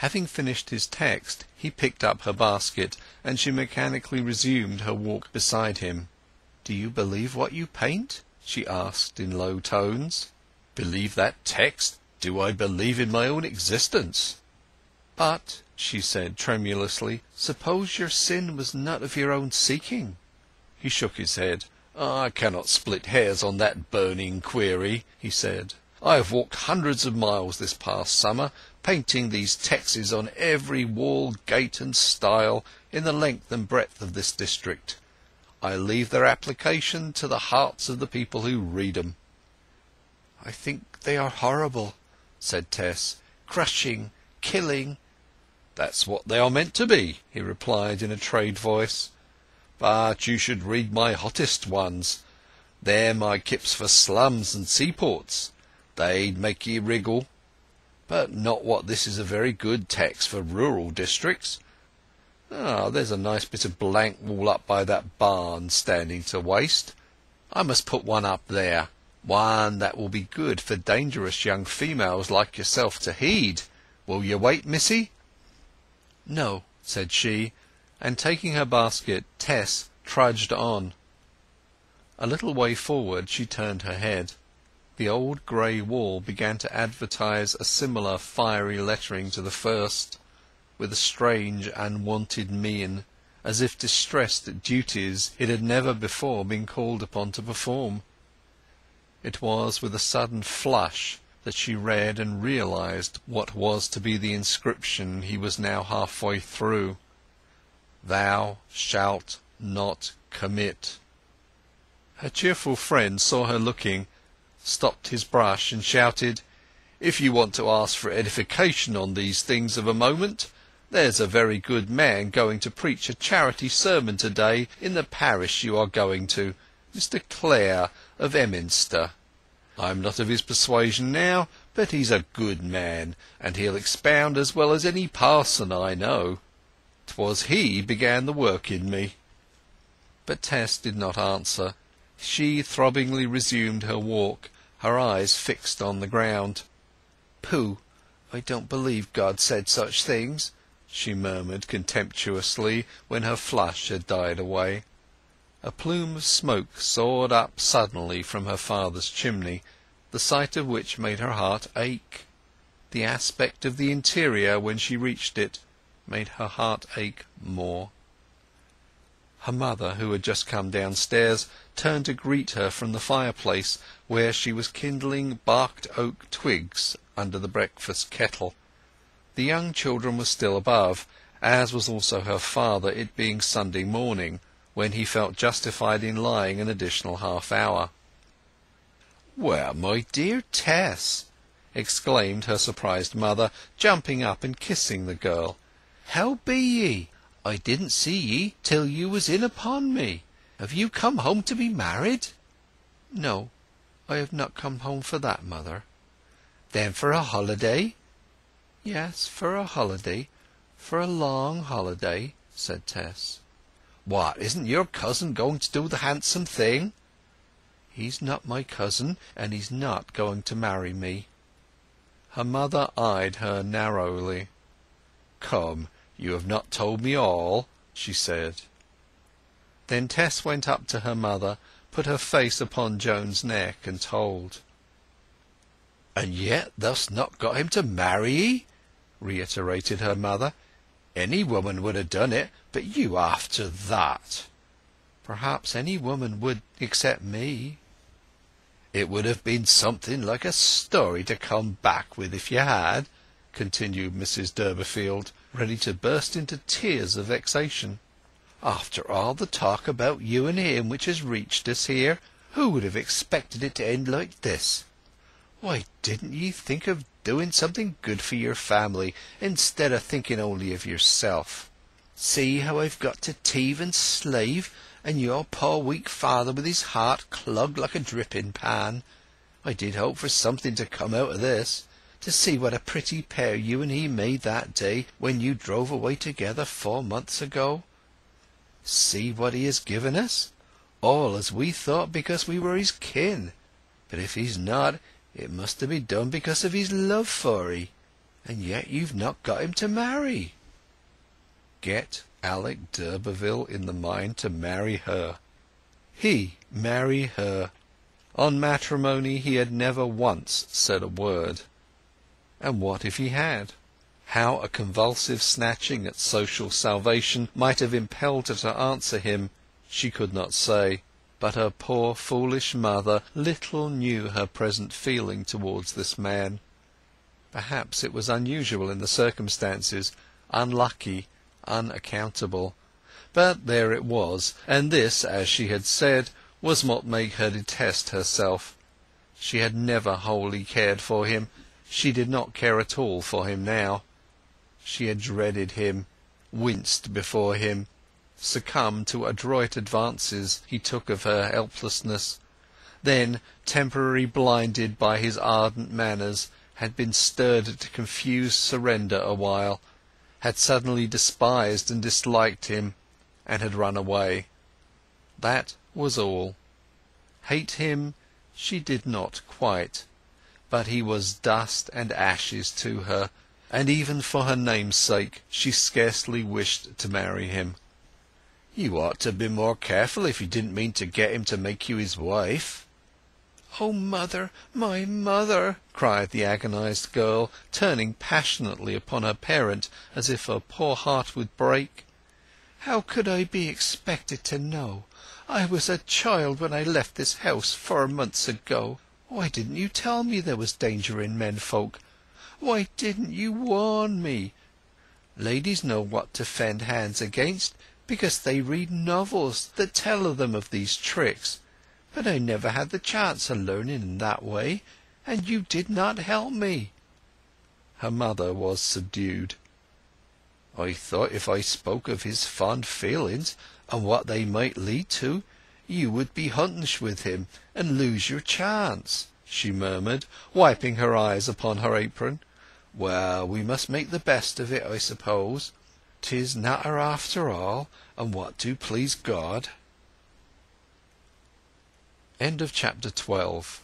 Having finished his text, he picked up her basket, and she mechanically resumed her walk beside him. "Do you believe what you paint?" she asked in low tones. "Believe that text? Do I believe in my own existence?" "But," she said tremulously, "suppose your sin was not of your own seeking?" He shook his head. "I cannot split hairs on that burning query," he said. "I have walked hundreds of miles this past summer, painting these texts on every wall, gate and stile in the length and breadth of this district. I leave their application to the hearts of the people who read 'em." "I think they are horrible," said Tess. "Crushing, killing." "That's what they are meant to be," he replied in a trade voice. "But you should read my hottest ones. Them I kips for slums and seaports. They'd make ye wriggle. But not what this is a very good text for rural districts. There's a nice bit of blank wall up by that barn standing to waste. I must put one up there, one that will be good for dangerous young females like yourself to heed. Will you wait, missy?" "No," said she, and taking her basket, Tess trudged on. A little way forward she turned her head. The old grey wall began to advertise a similar fiery lettering to the first, with a strange unwonted mien, as if distressed at duties it had never before been called upon to perform. It was with a sudden flush that she read and realized what was to be the inscription he was now halfway through: "Thou shalt not commit." Her cheerful friend saw her looking, stopped his brush and shouted, "If you want to ask for edification on these things of a moment, there's a very good man going to preach a charity sermon to-day in the parish you are going to, Mr. Clare of Emminster. I'm not of his persuasion now, but he's a good man, and he'll expound as well as any parson I know. 'Twas he began the work in me." But Tess did not answer. She throbbingly resumed her walk, her eyes fixed on the ground. "Pooh! I don't believe God said such things," she murmured contemptuously when her flush had died away. A plume of smoke soared up suddenly from her father's chimney, the sight of which made her heart ache. The aspect of the interior when she reached it made her heart ache more. Her mother, who had just come downstairs, turned to greet her from the fireplace, where she was kindling barked oak twigs under the breakfast kettle. The young children were still above, as was also her father, it being Sunday morning, when he felt justified in lying an additional half-hour. "Well, my dear Tess," exclaimed her surprised mother, jumping up and kissing the girl. "How be ye? I didn't see ye till you was in upon me. Have you come home to be married?" "No, I have not come home for that, mother." "Then for a holiday?" "Yes, for a holiday, for a long holiday," said Tess. "What, isn't your cousin going to do the handsome thing?" "He's not my cousin, and he's not going to marry me." Her mother eyed her narrowly. "Come, you have not told me all," she said. Then Tess went up to her mother, put her face upon Joan's neck, and told. "And yet thou'st not got him to marry 'ee?" reiterated her mother. "Any woman would have done it, but you after that." "Perhaps any woman would except me." "It would have been something like a story to come back with if you had," continued Mrs. Durbeyfield, ready to burst into tears of vexation. "After all the talk about you and him which has reached us here, who would have expected it to end like this? Why didn't ye think of doing something good for your family, instead of thinking only of yourself? See how I've got to thieve and slave, and your poor weak father with his heart clogged like a dripping pan. I did hope for something to come out of this, to see what a pretty pair you and he made that day when you drove away together 4 months ago. See what he has given us, all as we thought because we were his kin. But if he's not, it must have been done because of his love for 'ee. And yet you've not got him to marry." Get Alec d'Urberville in the mind to marry her. He marry her! On matrimony he had never once said a word. And what if he had? How a convulsive snatching at social salvation might have impelled her to answer him, she could not say. But her poor foolish mother little knew her present feeling towards this man. Perhaps it was unusual in the circumstances, unlucky, unaccountable. But there it was, and this, as she had said, was what made her detest herself. She had never wholly cared for him. She did not care at all for him now. She had dreaded him, winced before him, succumbed to adroit advances he took of her helplessness, then, temporarily blinded by his ardent manners, had been stirred to confused surrender a while, had suddenly despised and disliked him, and had run away. That was all. Hate him she did not quite, but he was dust and ashes to her, and even for her name's sake she scarcely wished to marry him. "You ought to be more careful if you didn't mean to get him to make you his wife." "Oh, mother, my mother!" cried the agonized girl, turning passionately upon her parent as if her poor heart would break. "How could I be expected to know? I was a child when I left this house 4 months ago. Why didn't you tell me there was danger in menfolk? Why didn't you warn me? Ladies know what to fend hands against, because they read novels that tell them of these tricks. But I never had the chance of learning in that way, and you did not help me." Her mother was subdued. "I thought if I spoke of his fond feelings, and what they might lead to, you would be huntish with him, and lose your chance," she murmured, wiping her eyes upon her apron. "Well, we must make the best of it, I suppose. 'Tis nater after all, and what do please God." Chapter 12